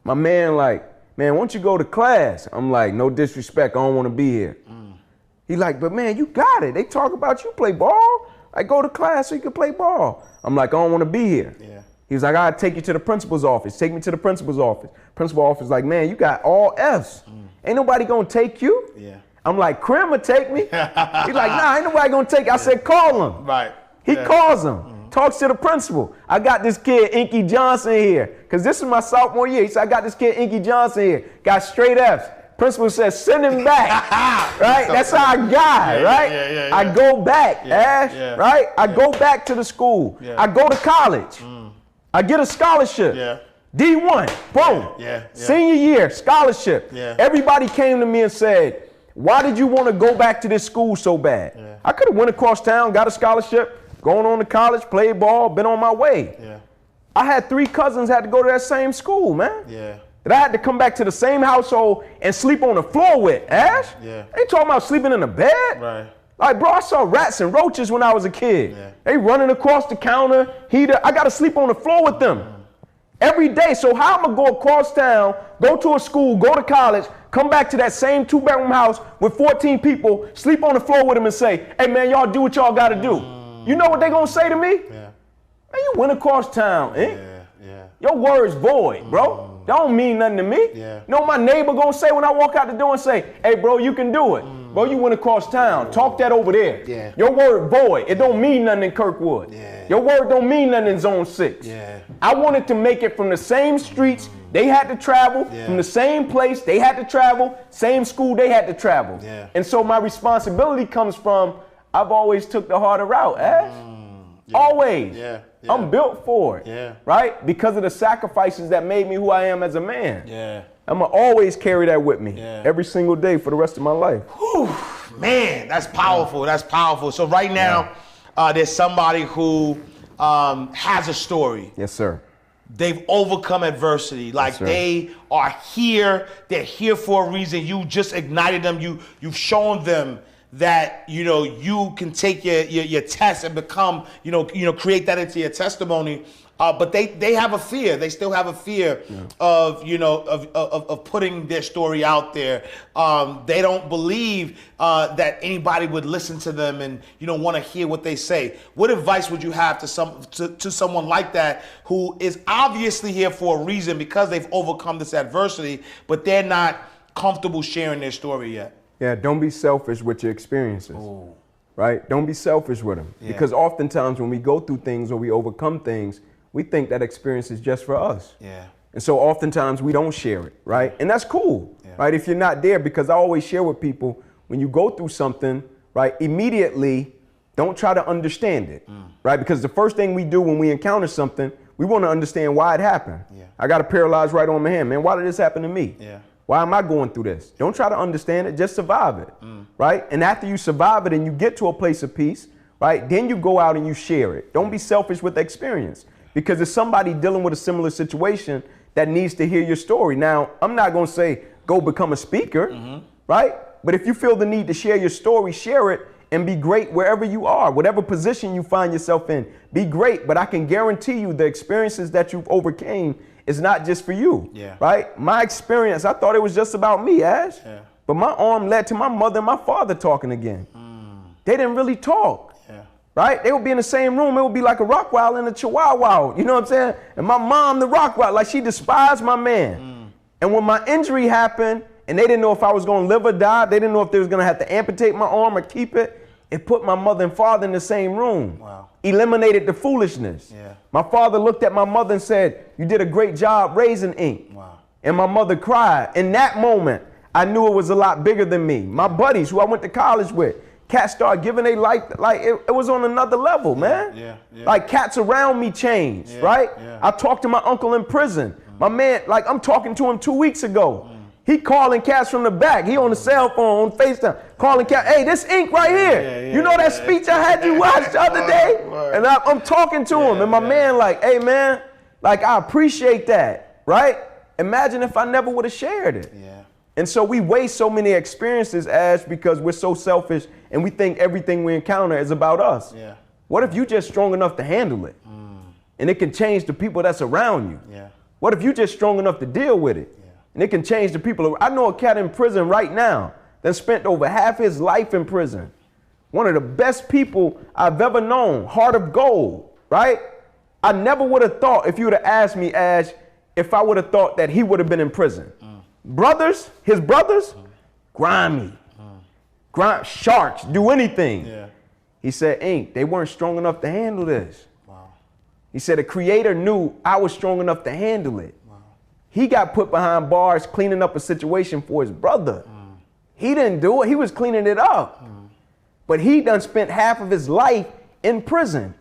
My man like, man, why don't you go to class? I'm like, no disrespect, I don't wanna be here. He like, but man, you got it. They talk about you play ball. I go to class so you can play ball. I'm like, I don't want to be here. He was like, I'll take you to the principal's office. Take me to the principal's office. Principal office like, man, you got all F's. Ain't nobody gonna take you. I'm like, Crim will take me. He's like, nah, ain't nobody gonna take you. I said, call him. He calls him, talks to the principal. I got this kid, Inky Johnson here. Cause this is my sophomore year. He said, I got this kid, Inky Johnson here. Got straight F's. Principal says, send him back, right? That's how I got, right? I go back, Ash, right? I go back to the school. I go to college. I get a scholarship. D1, boom. Senior year, scholarship. Everybody came to me and said, why did you want to go back to this school so bad? I could have went across town, got a scholarship, going on to college, played ball, been on my way. I had 3 cousins had to go to that same school, man. That I had to come back to the same household and sleep on the floor with, Ash. They talking about sleeping in a bed. Like, bro, I saw rats and roaches when I was a kid. They running across the counter, heater. I got to sleep on the floor with them every day. So how am I going to go across town, go to a school, go to college, come back to that same 2-bedroom house with 14 people, sleep on the floor with them and say, hey, man, y'all do what y'all got to do. You know what they going to say to me? Man, you went across town, Your word's void, bro. That don't mean nothing to me. You know what my neighbor gonna say when I walk out the door and say, hey, bro, you can do it. Bro, you went across town. Talk that over there. Your word void. It don't mean nothing in Kirkwood. Your word don't mean nothing in Zone 6. I wanted to make it from the same streets they had to travel, from the same place they had to travel, same school they had to travel. And so my responsibility comes from, I've always took the harder route, Ash. Always. I'm built for it, right? Because of the sacrifices that made me who I am as a man. I'm gonna always carry that with me every single day for the rest of my life. Whew, man, that's powerful. That's powerful. So right now, there's somebody who has a story. Yes, sir. They've overcome adversity. Like they are here. They're here for a reason. You just ignited them. You've shown them that, you know, you can take your test and become, create that into your testimony. But they have a fear. They still have a fear of, of putting their story out there. They don't believe that anybody would listen to them and, want to hear what they say. What advice would you have to someone like that who is obviously here for a reason because they've overcome this adversity, but they're not comfortable sharing their story yet? Yeah, don't be selfish with your experiences, right? Don't be selfish with them. Because oftentimes when we go through things or we overcome things, we think that experience is just for us. And so oftentimes we don't share it, right? And that's cool, right? If you're not there, because I always share with people, when you go through something, right, immediately don't try to understand it, right? Because the first thing we do when we encounter something, we want to understand why it happened. I got a paralyzed right arm in my hand, man. Why did this happen to me? Why am I going through this? Don't try to understand it, just survive it, right? And after you survive it and you get to a place of peace, right, then you go out and you share it. Don't be selfish with the experience, because there's somebody dealing with a similar situation that needs to hear your story. Now, I'm not gonna say go become a speaker, right? But if you feel the need to share your story, share it and be great wherever you are, whatever position you find yourself in, be great. But I can guarantee you the experiences that you've overcame is not just for you, right? My experience, I thought it was just about me, Ash. But my arm led to my mother and my father talking again. They didn't really talk, right? They would be in the same room. It would be like a Rockwell and a Chihuahua, you know what I'm saying? And my mom, the Rockwell, like she despised my man. And when my injury happened and they didn't know if I was gonna live or die, they didn't know if they was gonna have to amputate my arm or keep it, It put my mother and father in the same room. Wow. Eliminated the foolishness. Yeah. My father looked at my mother and said, "You did a great job raising Ink." Wow. And my mother cried. In that moment, I knew it was a lot bigger than me. My buddies who I went to college with, cats started giving their life, like it was on another level, man. Yeah. Like cats around me changed, right? Yeah. I talked to my uncle in prison. My man, like I'm talking to him 2 weeks ago. He calling cats from the back. He on the cell phone, on FaceTime, calling cats. Hey, this Ink right here. You know that speech I had you watch the other day? And I'm talking to him, and my man like, hey man, like I appreciate that, right? Imagine if I never would have shared it. Yeah. And so we waste so many experiences, Ash, because we're so selfish and we think everything we encounter is about us. Yeah. What if you just strong enough to handle it? And it can change the people that's around you. Yeah. What if you just strong enough to deal with it? And it can change the people. I know a cat in prison right now that spent over half his life in prison. One of the best people I've ever known, heart of gold, right? I never would have thought, if you would have asked me, Ash, if I would have thought that he would have been in prison. Brothers, his brothers, grimy, sharks, do anything. Yeah. He said, Ink, they weren't strong enough to handle this. Wow. He said, the creator knew I was strong enough to handle it. He got put behind bars cleaning up a situation for his brother. He didn't do it. He was cleaning it up. But he done spent half of his life in prison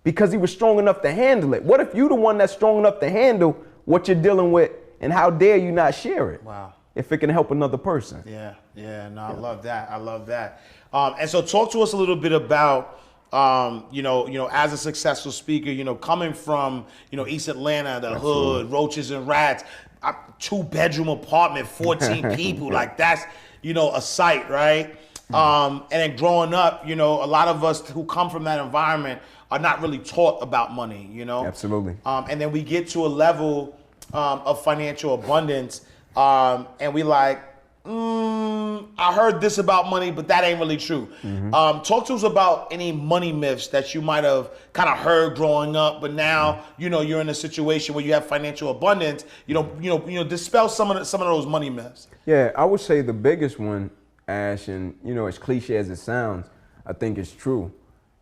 because he was strong enough to handle it. What if you the one that's strong enough to handle what you're dealing with, and how dare you not share it? Wow. If it can help another person. Yeah. No, I love that. I love that. And so talk to us a little bit about, as a successful speaker, coming from, East Atlanta, the hood, roaches and rats, 2-bedroom apartment, 14 people, like that's, a sight, right? And then growing up, a lot of us who come from that environment are not really taught about money, Absolutely. And then we get to a level of financial abundance, and we like, I heard this about money, but that ain't really true. Talk to us about any money myths that you might have kind of heard growing up, but now you're in a situation where you have financial abundance. Dispel some of those money myths. Yeah, I would say the biggest one, Ash, and as cliche as it sounds, I think it's true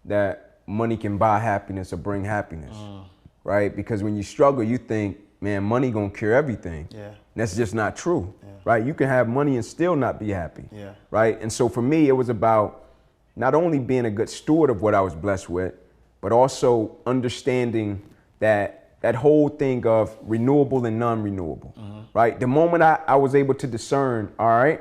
that money can buy happiness or bring happiness, right? Because when you struggle, you think, man, money gonna cure everything. Yeah. That's just not true, right? You can have money and still not be happy, Yeah. right? And so for me, it was about not only being a good steward of what I was blessed with, but also understanding that whole thing of renewable and non-renewable, right? The moment I was able to discern, all right,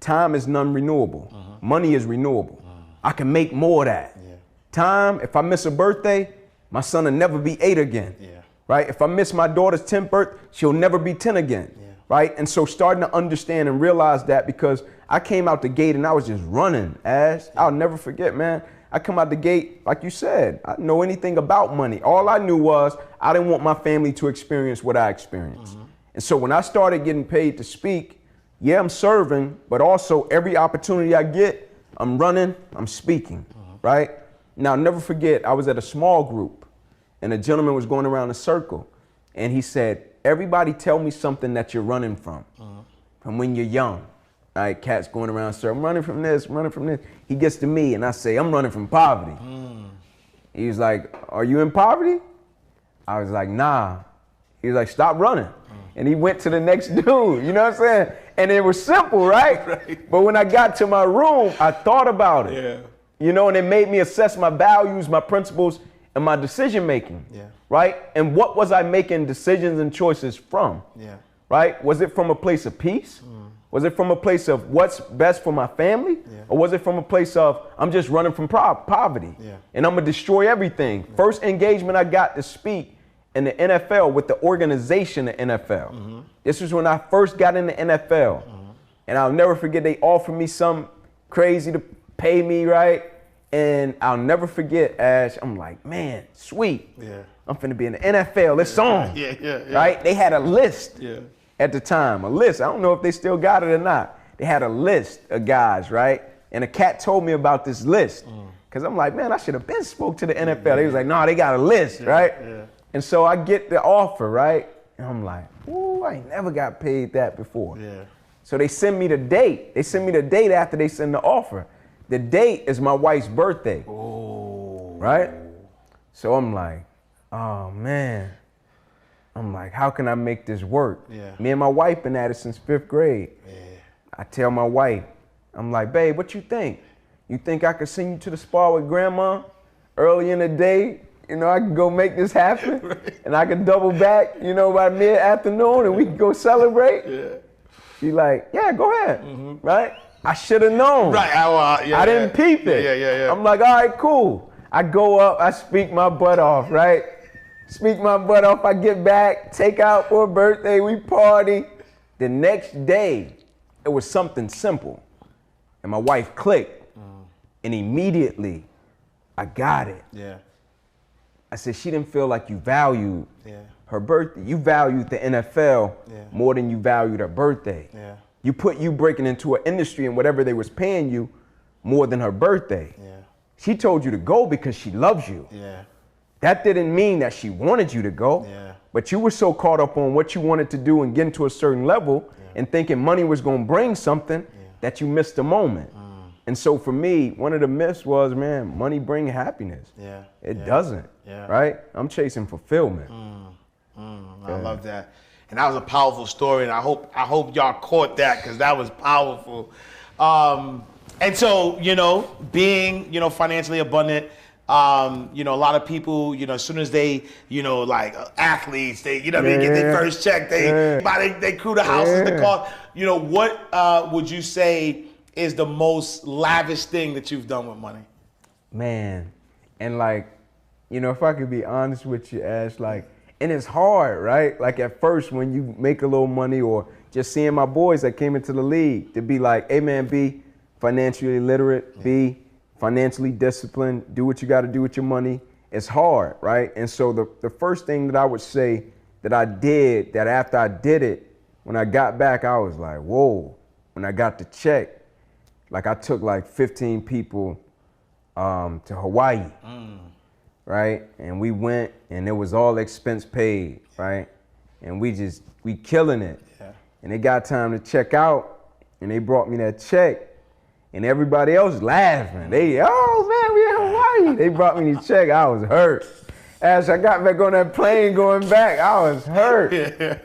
time is non-renewable, money is renewable. I can make more of that. Yeah. Time, if I miss a birthday, my son will never be 8 again. Yeah. Right? If I miss my daughter's 10th birthday, she'll never be 10 again. Yeah. Right? And so starting to understand and realize that, because I came out the gate and I was just running, Ash. I'll never forget, man. I come out the gate, like you said, I didn't know anything about money. All I knew was I didn't want my family to experience what I experienced. And so when I started getting paid to speak, yeah, I'm serving, but also every opportunity I get, I'm running, I'm speaking, right? Now, I'll never forget, I was at a small group, and a gentleman was going around a circle, and he said, everybody tell me something that you're running from when you're young. Right, cats going around, sir, I'm running from this, I'm running from this. He gets to me, and I say, I'm running from poverty. He was like, are you in poverty? I was like, nah. He was like, stop running. And he went to the next dude, you know what I'm saying? And it was simple, right? But when I got to my room, I thought about it. And it made me assess my values, my principles, and my decision making, right? And what was I making decisions and choices from, right? Was it from a place of peace? Was it from a place of what's best for my family? Or was it from a place of I'm just running from poverty and I'm gonna destroy everything? First engagement I got to speak in the NFL with the organization of NFL. This was when I first got in the NFL. And I'll never forget, they offered me some crazy to pay me, right? And I'll never forget, Ash, I'm like, man, sweet. I'm finna be in the NFL, it's on. Right? They had a list at the time, a list. I don't know if they still got it or not. They had a list of guys, right? And a cat told me about this list. Cause I'm like, man, I should have been spoke to the NFL. They was like, no, they got a list, right? And so I get the offer, right? And I'm like, ooh, I ain't never got paid that before. So they send me the date. They send me the date after they send the offer. The date is my wife's birthday. Oh. Right? So I'm like, oh man. I'm like, how can I make this work? Yeah. Me and my wife been at it since 5th grade. Yeah. I tell my wife, I'm like, babe, what you think? You think I could send you to the spa with grandma early in the day? You know, I can go make this happen, right. And I can double back, you know, by mid-afternoon, and we can go celebrate. Yeah. She like, yeah, go ahead, right? I should have known. Right, I didn't peep it. Yeah. I'm like, all right, cool. I go up, I speak my butt off, right? Speak my butt off, I get back, take out for a birthday, we party. The next day, it was something simple. And my wife clicked, and immediately, I got it. Yeah. I said, she didn't feel like you valued her birthday. You valued the NFL more than you valued her birthday. Yeah. You put you breaking into an industry and whatever they was paying you more than her birthday. Yeah. She told you to go because she loves you. Yeah. That didn't mean that she wanted you to go, but you were so caught up on what you wanted to do and getting to a certain level and thinking money was gonna bring something that you missed the moment. And so for me, one of the myths was, man, money brings happiness. Yeah. It doesn't, right? I'm chasing fulfillment. I love that. And that was a powerful story, and I hope y'all caught that, because that was powerful. And so, you know, being, you know, financially abundant, you know, a lot of people, you know, as soon as they, you know, like athletes, they, you know, they get their first check, they buy they crew the houses, the car. You know, what would you say is the most lavish thing that you've done with money? Man, and like, you know, if I could be honest with you, Ash, like, and it's hard, right? Like at first when you make a little money, or just seeing my boys that came into the league, to be like, hey man, be financially literate, be financially disciplined, do what you gotta do with your money. It's hard, right? And so the first thing that I would say that I did, that after I did it, when I got back, I was like, whoa. When I got the check, like I took like 15 people to Hawaii, right? And we went, and it was all expense paid, right? And we killing it. Yeah. And it got time to check out, and they brought me that check, and everybody else laughing. They, oh man, we in Hawaii. They brought me the check, I was hurt. As I got back on that plane going back, I was hurt,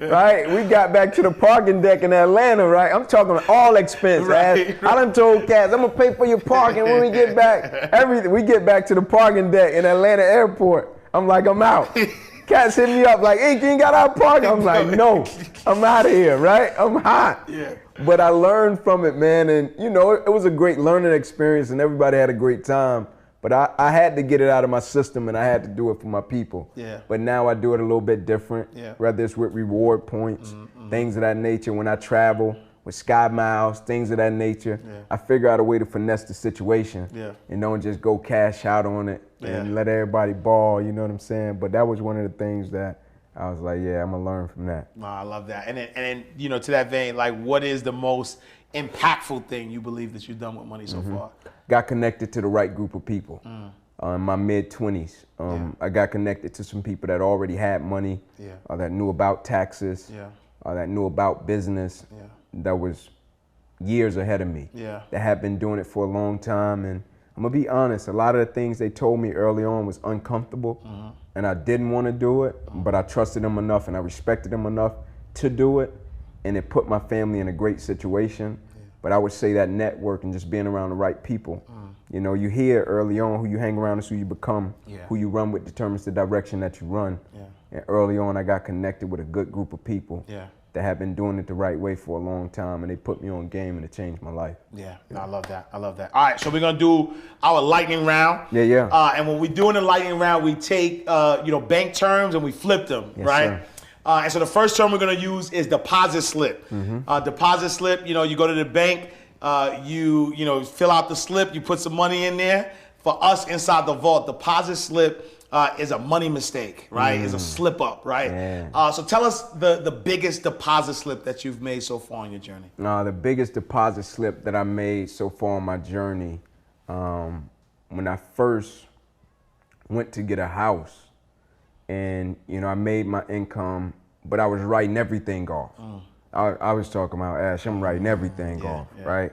right? We got back to the parking deck in Atlanta, right? I'm talking all expense, right. I done told cats, I'm gonna pay for your parking when we get back. Everything, we get back to the parking deck in Atlanta airport. I'm like, I'm out. Cats hit me up like, Inky, you ain't got our parking? I'm like, no, I'm out of here, right? I'm hot. Yeah. But I learned from it, man, and you know, it was a great learning experience, and everybody had a great time. But I had to get it out of my system, and I had to do it for my people. Yeah. But now I do it a little bit different, whether it's with reward points, things of that nature. When I travel with Sky Miles, things of that nature, I figure out a way to finesse the situation and don't just go cash out on it and let everybody ball, you know what I'm saying? But that was one of the things that I was like, yeah, I'm gonna learn from that. Oh, I love that. And then, you know, to that vein, like, what is the most impactful thing you believe that you've done with money so far? Got connected to the right group of people. In my mid-20s, I got connected to some people that already had money, that knew about taxes, that knew about business, that was years ahead of me, that had been doing it for a long time. And I'm gonna be honest, a lot of the things they told me early on was uncomfortable, and I didn't want to do it, but I trusted them enough and I respected them enough to do it, and it put my family in a great situation. But I would say that network and just being around the right people. You know, you hear early on, who you hang around is who you become. Who you run with determines the direction that you run. And early on, I got connected with a good group of people that have been doing it the right way for a long time, and they put me on game, and it changed my life. No, I love that. I love that. All right, so we're gonna do our lightning round. And when we doing the lightning round, we take you know, bank terms and we flip them, right? Sir. And so the first term we're gonna use is deposit slip. Deposit slip, you know, you go to the bank, you know, fill out the slip, you put some money in there. For us inside the vault, deposit slip is a money mistake, right? It's a slip up, right? So tell us the biggest deposit slip that you've made so far on your journey. The biggest deposit slip that I made so far on my journey, when I first went to get a house, and you know, I made my income, but I was writing everything off. I was talking about, Ash, I'm writing everything off, right?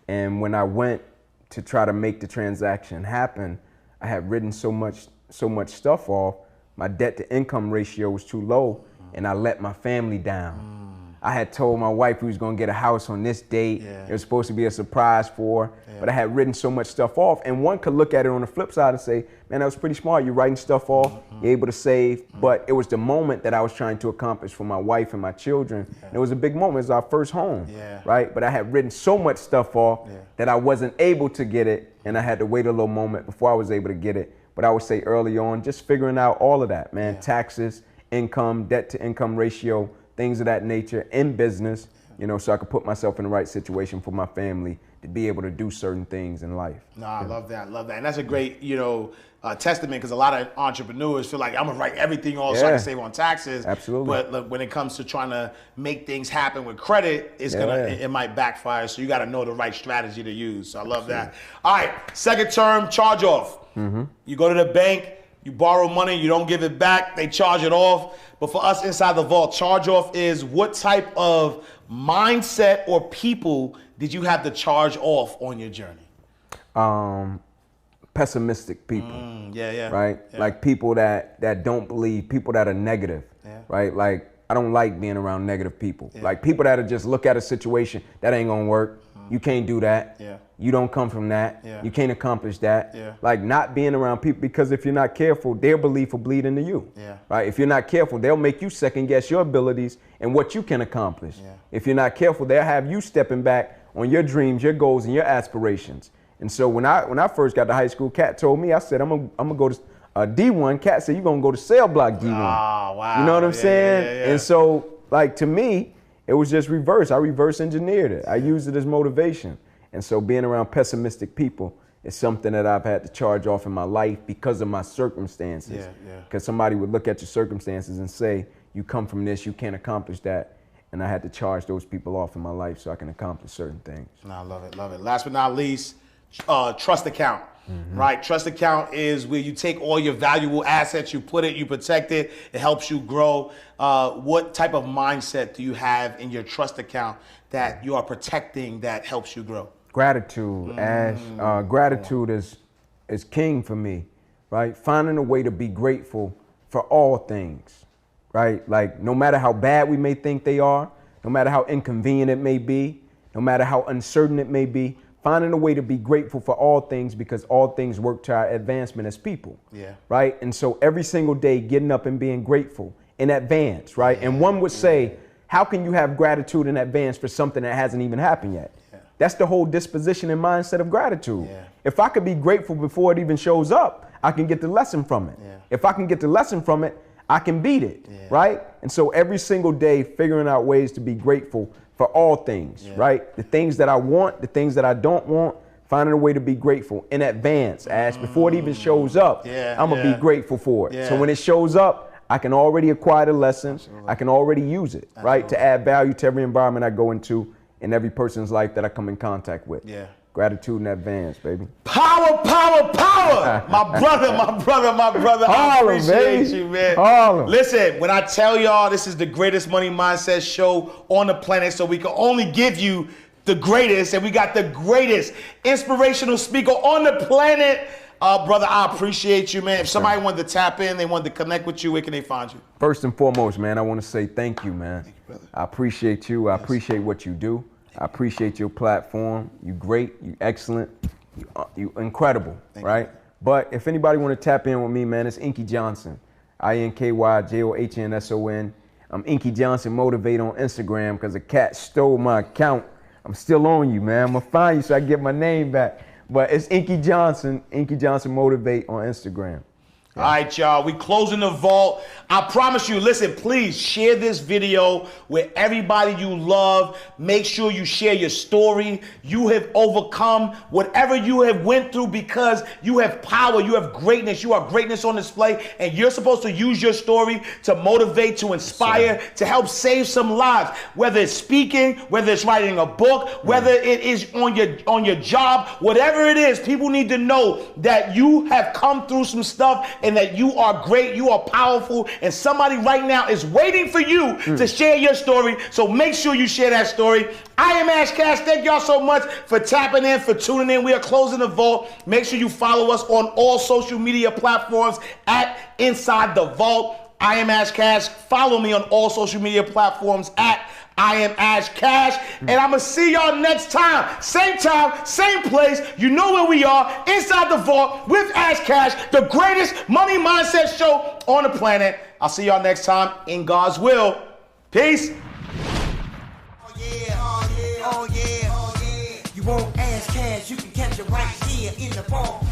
And when I went to try to make the transaction happen, I had written so much stuff off. My debt to income ratio was too low, and I let my family down. I had told my wife we was gonna get a house on this date. It was supposed to be a surprise for her, but I had written so much stuff off. And one could look at it on the flip side and say, man, that was pretty smart. You're writing stuff off, you're able to save. But it was the moment that I was trying to accomplish for my wife and my children. And it was a big moment. It was our first home, right? But I had written so much stuff off that I wasn't able to get it. And I had to wait a little moment before I was able to get it. But I would say early on, just figuring out all of that, man. Taxes, income, debt to income ratio, things of that nature in business, you know, so I could put myself in the right situation for my family to be able to do certain things in life. No, I love that, And that's a great, you know, testament, because a lot of entrepreneurs feel like I'm gonna write everything off so I can save on taxes. Absolutely. But look, when it comes to trying to make things happen with credit, it's it might backfire. So you got to know the right strategy to use. So I love that. All right, second term charge off. You go to the bank, you borrow money, you don't give it back, they charge it off. But for us inside the vault, charge off is what type of mindset or people did you have to charge off on your journey? Pessimistic people. Right? Yeah. Like people that don't believe, people that are negative. Right? Like I don't like being around negative people. Like people that just look at a situation, that ain't gonna work. You can't do that. You don't come from that. You can't accomplish that. Like not being around people, because if you're not careful, their belief will bleed into you. Right? If you're not careful, they'll make you second guess your abilities and what you can accomplish. If you're not careful, they'll have you stepping back on your dreams, your goals, and your aspirations. And so when I first got to high school, Cat told me, I said, I'm gonna go to D1. Cat said, you're gonna go to cell block D1. Oh, wow. You know what I'm saying? And so, like, to me, it was just reverse. I reverse engineered it. I used it as motivation. And so being around pessimistic people is something that I've had to charge off in my life because of my circumstances. Because somebody would look at your circumstances and say, you come from this, you can't accomplish that. And I had to charge those people off in my life so I can accomplish certain things. No, I love it. Last but not least, trust account. Right? Trust account is where you take all your valuable assets, you put it, you protect it, it helps you grow. What type of mindset do you have in your trust account that you are protecting that helps you grow? Gratitude, Ash. Gratitude is king for me, right? Finding a way to be grateful for all things, right? Like no matter how bad we may think they are, no matter how inconvenient it may be, no matter how uncertain it may be, finding a way to be grateful for all things, because all things work to our advancement as people. Right? And so every single day getting up and being grateful in advance, right? And one would say, how can you have gratitude in advance for something that hasn't even happened yet? That's the whole disposition and mindset of gratitude. If I could be grateful before it even shows up, I can get the lesson from it. If I can get the lesson from it, I can beat it, right? And so every single day figuring out ways to be grateful for all things, right? The things that I want, the things that I don't want, finding a way to be grateful in advance, Ash. Before it even shows up, I'm gonna be grateful for it. So when it shows up, I can already acquire the lessons, I can already use it, right? To add value to every environment I go into and every person's life that I come in contact with. Gratitude in advance, baby. Power, power, power! My brother. I appreciate you, man. Harlem. Listen, when I tell y'all this is the greatest money mindset show on the planet, so we can only give you the greatest, and we got the greatest inspirational speaker on the planet. Brother, I appreciate you, man. If somebody wanted to tap in, they wanted to connect with you, where can they find you? First and foremost, man, I want to say thank you, man. Thank you, brother. I appreciate you. I appreciate what you do. I appreciate your platform. You great, you excellent, you incredible, right? But if anybody want to tap in with me, man, it's Inky Johnson. INKYJOHNSON. I'm Inky Johnson Motivate on Instagram because a cat stole my account. I'm still on you, man. I'm gonna find you so I can get my name back. But it's Inky Johnson Motivate on Instagram. All right, y'all, we closing the vault. I promise you, listen, please share this video with everybody you love. Make sure you share your story. You have overcome whatever you have went through because you have power, you have greatness, you are greatness on display, and you're supposed to use your story to motivate, to inspire, to help save some lives. Whether it's speaking, whether it's writing a book, whether it is on your job, whatever it is, people need to know that you have come through some stuff and that you are great, you are powerful, and somebody right now is waiting for you to share your story. So make sure you share that story. I am Ash Cash. Thank y'all so much for tapping in, for tuning in. We are closing the vault. Make sure you follow us on all social media platforms at Inside the Vault. I am Ash Cash. Follow me on all social media platforms at I am Ash Cash. And I'm going to see y'all next time. Same place. You know where we are. Inside the Vault with Ash Cash, the greatest money mindset show on the planet. I'll see y'all next time in God's will. Peace. Oh yeah, oh yeah, oh yeah, oh yeah. You want Ash Cash, you can catch it right here in the vault.